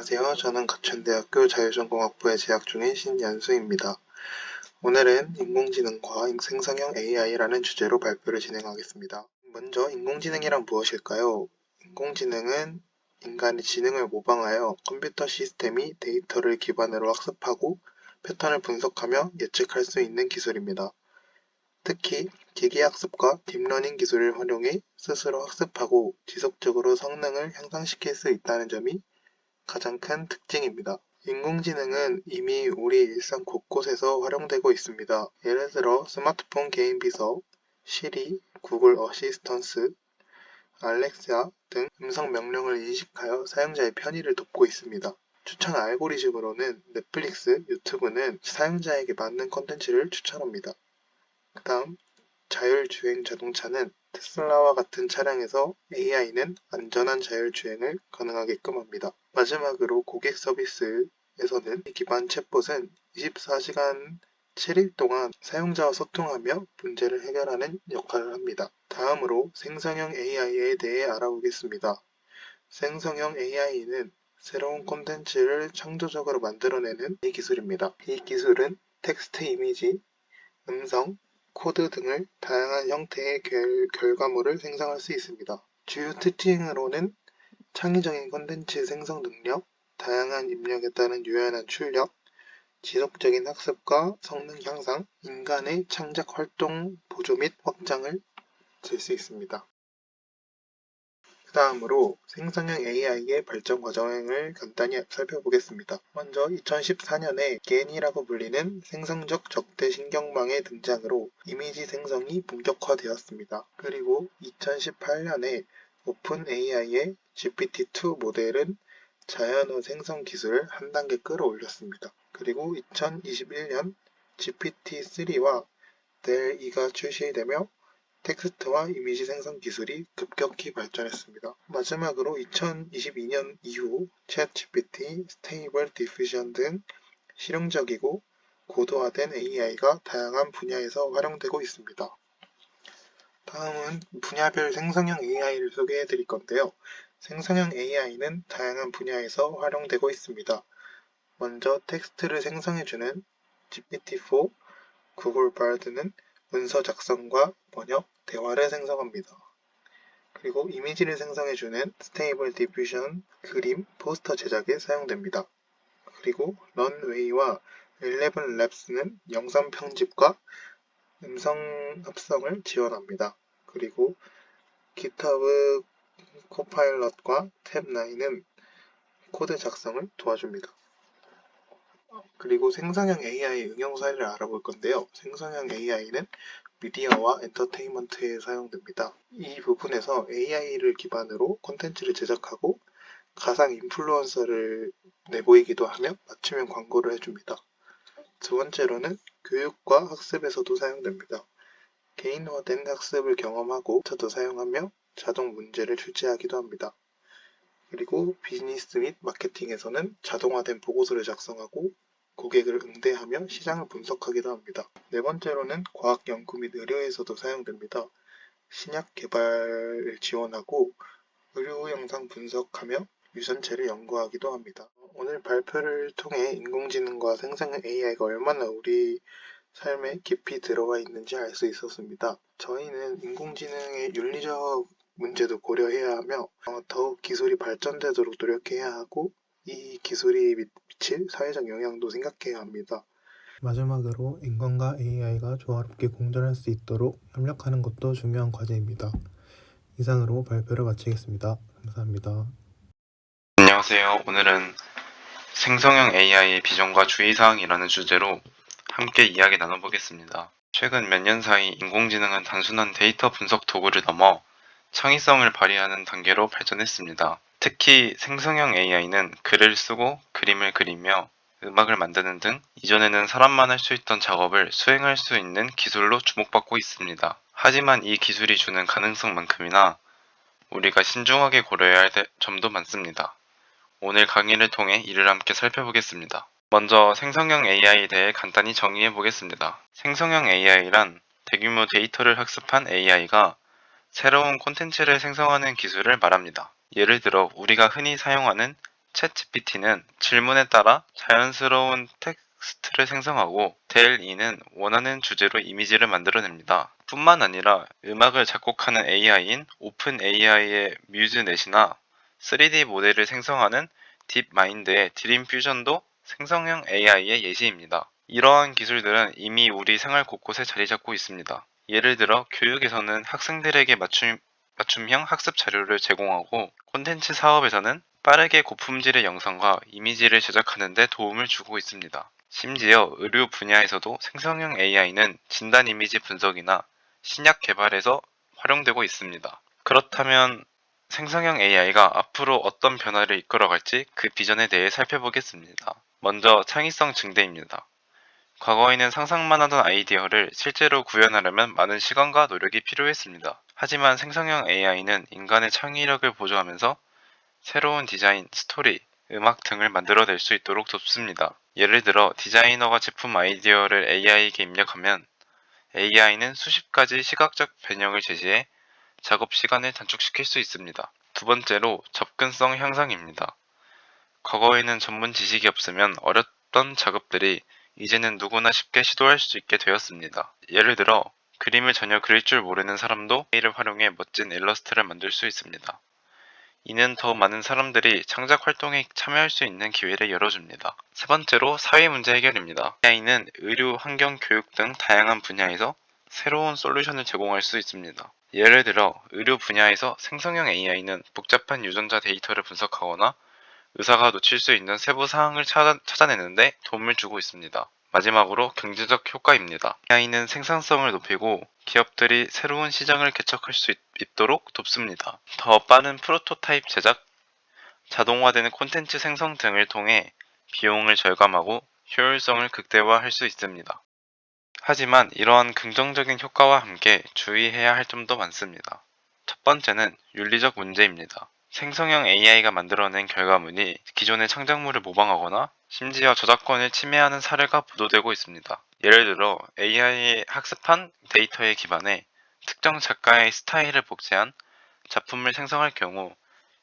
안녕하세요. 저는 가천대학교 자율전공학부에 재학 중인 신연수입니다. 오늘은 인공지능과 생성형 AI라는 주제로 발표를 진행하겠습니다. 먼저 인공지능이란 무엇일까요? 인공지능은 인간의 지능을 모방하여 컴퓨터 시스템이 데이터를 기반으로 학습하고 패턴을 분석하며 예측할 수 있는 기술입니다. 특히 기계학습과 딥러닝 기술을 활용해 스스로 학습하고 지속적으로 성능을 향상시킬 수 있다는 점이 가장 큰 특징입니다. 인공지능은 이미 우리 일상 곳곳에서 활용되고 있습니다. 예를 들어 스마트폰 게임 비서, 시리, 구글 어시스턴스, 알렉사 등 음성 명령을 인식하여 사용자의 편의를 돕고 있습니다. 추천 알고리즘으로는 넷플릭스, 유튜브는 사용자에게 맞는 콘텐츠를 추천합니다. 그 다음 자율주행 자동차는 테슬라와 같은 차량에서 AI는 안전한 자율주행을 가능하게끔 합니다. 마지막으로 고객 서비스에서는 기반 챗봇은 24시간 7일 동안 사용자와 소통하며 문제를 해결하는 역할을 합니다. 다음으로 생성형 AI에 대해 알아보겠습니다. 생성형 AI는 새로운 콘텐츠를 창조적으로 만들어내는 기술입니다. 이 기술은 텍스트 이미지, 음성, 코드 등을 다양한 형태의 결과물을 생성할 수 있습니다. 주요 특징으로는 창의적인 콘텐츠 생성 능력, 다양한 입력에 따른 유연한 출력, 지속적인 학습과 성능 향상, 인간의 창작 활동 보조 및 확장을 들 수 있습니다. 그 다음으로 생성형 AI의 발전 과정을 간단히 살펴보겠습니다. 먼저 2014년에 GAN이라고 불리는 생성적 적대 신경망의 등장으로 이미지 생성이 본격화되었습니다. 그리고 2018년에 오픈 AI의 GPT-2 모델은 자연어 생성 기술을 한 단계 끌어올렸습니다. 그리고 2021년 GPT-3와 DALL-E가 출시되며 텍스트와 이미지 생성 기술이 급격히 발전했습니다. 마지막으로 2022년 이후 챗GPT, 스테이블 디퓨전 등 실용적이고 고도화된 AI가 다양한 분야에서 활용되고 있습니다. 다음은 분야별 생성형 AI를 소개해 드릴 건데요. 생성형 AI는 다양한 분야에서 활용되고 있습니다. 먼저 텍스트를 생성해주는 GPT-4, 구글 바드는 문서 작성과 번역, 대화를 생성합니다. 그리고 이미지를 생성해주는 스테이블 디퓨전, 그림, 포스터 제작에 사용됩니다. 그리고 런웨이와 11랩스는 영상 편집과 음성 합성을 지원합니다. 그리고 GitHub 코파일럿과 탭9은 코드 작성을 도와줍니다. 그리고 생성형 AI 응용 사례를 알아볼 건데요. 생성형 AI는 미디어와 엔터테인먼트에 사용됩니다. 이 부분에서 AI를 기반으로 콘텐츠를 제작하고 가상 인플루언서를 내보이기도 하며 맞춤형 광고를 해줍니다. 두 번째로는 교육과 학습에서도 사용됩니다. 개인화된 학습을 경험하고 저도 사용하며 자동 문제를 출제하기도 합니다. 그리고 비즈니스 및 마케팅에서는 자동화된 보고서를 작성하고 고객을 응대하며 시장을 분석하기도 합니다. 네 번째로는 과학 연구 및 의료에서도 사용됩니다. 신약 개발을 지원하고 의료 영상 분석하며 유전체를 연구하기도 합니다. 오늘 발표를 통해 인공지능과 생성형 AI가 얼마나 우리 삶에 깊이 들어와 있는지 알 수 있었습니다. 저희는 인공지능의 윤리적 문제도 고려해야 하며 더욱 기술이 발전되도록 노력해야 하고 이 기술이 미칠 사회적 영향도 생각해야 합니다. 마지막으로 인간과 AI가 조화롭게 공존할 수 있도록 협력하는 것도 중요한 과제입니다. 이상으로 발표를 마치겠습니다. 감사합니다. 안녕하세요. 오늘은 생성형 AI의 비전과 주의사항이라는 주제로 함께 이야기 나눠보겠습니다. 최근 몇 년 사이 인공지능은 단순한 데이터 분석 도구를 넘어 창의성을 발휘하는 단계로 발전했습니다. 특히 생성형 AI는 글을 쓰고 그림을 그리며 음악을 만드는 등 이전에는 사람만 할 수 있던 작업을 수행할 수 있는 기술로 주목받고 있습니다. 하지만 이 기술이 주는 가능성만큼이나 우리가 신중하게 고려해야 할 점도 많습니다. 오늘 강의를 통해 이를 함께 살펴보겠습니다. 먼저 생성형 AI에 대해 간단히 정의해 보겠습니다. 생성형 AI란 대규모 데이터를 학습한 AI가 새로운 콘텐츠를 생성하는 기술을 말합니다. 예를 들어 우리가 흔히 사용하는 챗GPT는 질문에 따라 자연스러운 텍스트를 생성하고 델2는 원하는 주제로 이미지를 만들어냅니다. 뿐만 아니라 음악을 작곡하는 AI인 오픈AI의 뮤즈넷이나 3D 모델을 생성하는 딥마인드의 드림퓨전도 생성형 AI의 예시입니다. 이러한 기술들은 이미 우리 생활 곳곳에 자리 잡고 있습니다. 예를 들어 교육에서는 학생들에게 맞춤형 학습 자료를 제공하고 콘텐츠 사업에서는 빠르게 고품질의 영상과 이미지를 제작하는 데 도움을 주고 있습니다. 심지어 의료 분야에서도 생성형 AI는 진단 이미지 분석이나 신약 개발에서 활용되고 있습니다. 그렇다면 생성형 AI가 앞으로 어떤 변화를 이끌어갈지 그 비전에 대해 살펴보겠습니다. 먼저 창의성 증대입니다. 과거에는 상상만 하던 아이디어를 실제로 구현하려면 많은 시간과 노력이 필요했습니다. 하지만 생성형 AI는 인간의 창의력을 보조하면서 새로운 디자인, 스토리, 음악 등을 만들어낼 수 있도록 돕습니다. 예를 들어 디자이너가 제품 아이디어를 AI에게 입력하면 AI는 수십 가지 시각적 변형을 제시해 작업 시간을 단축시킬 수 있습니다. 두 번째로 접근성 향상입니다. 과거에는 전문 지식이 없으면 어렵던 작업들이 이제는 누구나 쉽게 시도할 수 있게 되었습니다. 예를 들어 그림을 전혀 그릴 줄 모르는 사람도 AI를 활용해 멋진 일러스트를 만들 수 있습니다. 이는 더 많은 사람들이 창작 활동에 참여할 수 있는 기회를 열어줍니다. 세 번째로 사회 문제 해결입니다. AI는 의료, 환경, 교육 등 다양한 분야에서 새로운 솔루션을 제공할 수 있습니다. 예를 들어 의료 분야에서 생성형 AI는 복잡한 유전자 데이터를 분석하거나 의사가 놓칠 수 있는 세부 사항을 찾아내는데 도움을 주고 있습니다. 마지막으로 경제적 효과입니다. AI는 생산성을 높이고 기업들이 새로운 시장을 개척할 수 있도록 돕습니다. 더 빠른 프로토타입 제작, 자동화되는 콘텐츠 생성 등을 통해 비용을 절감하고 효율성을 극대화할 수 있습니다. 하지만 이러한 긍정적인 효과와 함께 주의해야 할 점도 많습니다. 첫 번째는 윤리적 문제입니다. 생성형 AI가 만들어낸 결과물이 기존의 창작물을 모방하거나 심지어 저작권을 침해하는 사례가 보도되고 있습니다. 예를 들어 AI의 학습한 데이터에 기반해 특정 작가의 스타일을 복제한 작품을 생성할 경우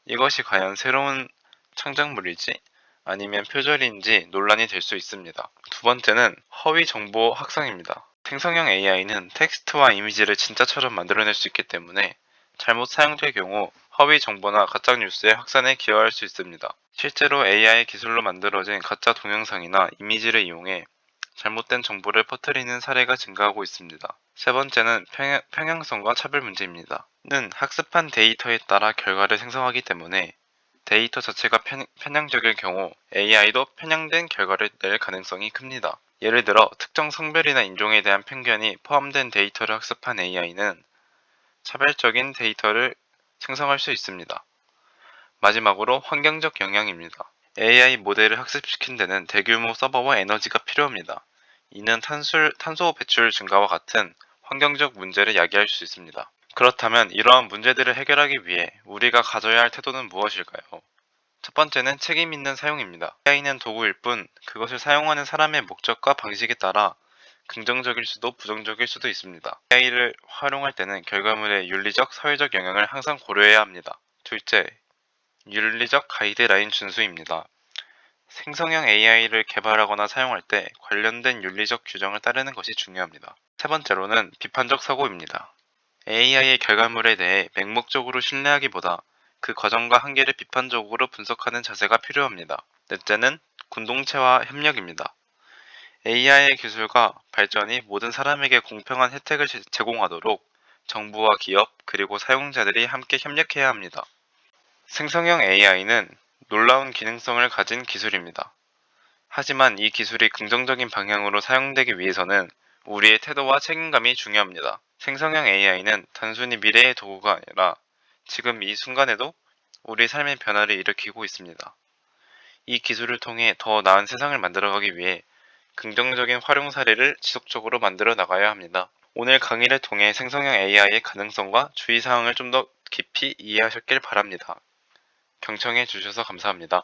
이것이 과연 새로운 창작물일지 아니면 표절인지 논란이 될 수 있습니다. 두 번째는 허위 정보 확산입니다. 생성형 AI는 텍스트와 이미지를 진짜처럼 만들어낼 수 있기 때문에 잘못 사용될 경우 허위 정보나 가짜 뉴스의 확산에 기여할 수 있습니다. 실제로 AI 기술로 만들어진 가짜 동영상이나 이미지를 이용해 잘못된 정보를 퍼뜨리는 사례가 증가하고 있습니다. 세 번째는 평행성과 차별 문제입니다. 는 학습한 데이터에 따라 결과를 생성하기 때문에 데이터 자체가 편향적일 경우 AI도 편향된 결과를 낼 가능성이 큽니다. 예를 들어 특정 성별이나 인종에 대한 편견이 포함된 데이터를 학습한 AI는 차별적인 데이터를 생성할 수 있습니다. 마지막으로 환경적 영향입니다. AI 모델을 학습시킨 데는 대규모 서버와 에너지가 필요합니다. 이는 탄소 배출 증가와 같은 환경적 문제를 야기할 수 있습니다. 그렇다면 이러한 문제들을 해결하기 위해 우리가 가져야 할 태도는 무엇일까요? 첫 번째는 책임 있는 사용입니다. AI는 도구일 뿐 그것을 사용하는 사람의 목적과 방식에 따라 긍정적일 수도 부정적일 수도 있습니다. AI를 활용할 때는 결과물의 윤리적, 사회적 영향을 항상 고려해야 합니다. 둘째, 윤리적 가이드라인 준수입니다. 생성형 AI를 개발하거나 사용할 때 관련된 윤리적 규정을 따르는 것이 중요합니다. 세 번째로는 비판적 사고입니다. AI의 결과물에 대해 맹목적으로 신뢰하기보다 그 과정과 한계를 비판적으로 분석하는 자세가 필요합니다. 넷째는 공동체와 협력입니다. AI의 기술과 발전이 모든 사람에게 공평한 혜택을 제공하도록 정부와 기업 그리고 사용자들이 함께 협력해야 합니다. 생성형 AI는 놀라운 기능성을 가진 기술입니다. 하지만 이 기술이 긍정적인 방향으로 사용되기 위해서는 우리의 태도와 책임감이 중요합니다. 생성형 AI는 단순히 미래의 도구가 아니라 지금 이 순간에도 우리 삶의 변화를 일으키고 있습니다. 이 기술을 통해 더 나은 세상을 만들어가기 위해 긍정적인 활용 사례를 지속적으로 만들어 나가야 합니다. 오늘 강의를 통해 생성형 AI의 가능성과 주의사항을 좀 더 깊이 이해하셨길 바랍니다. 경청해 주셔서 감사합니다.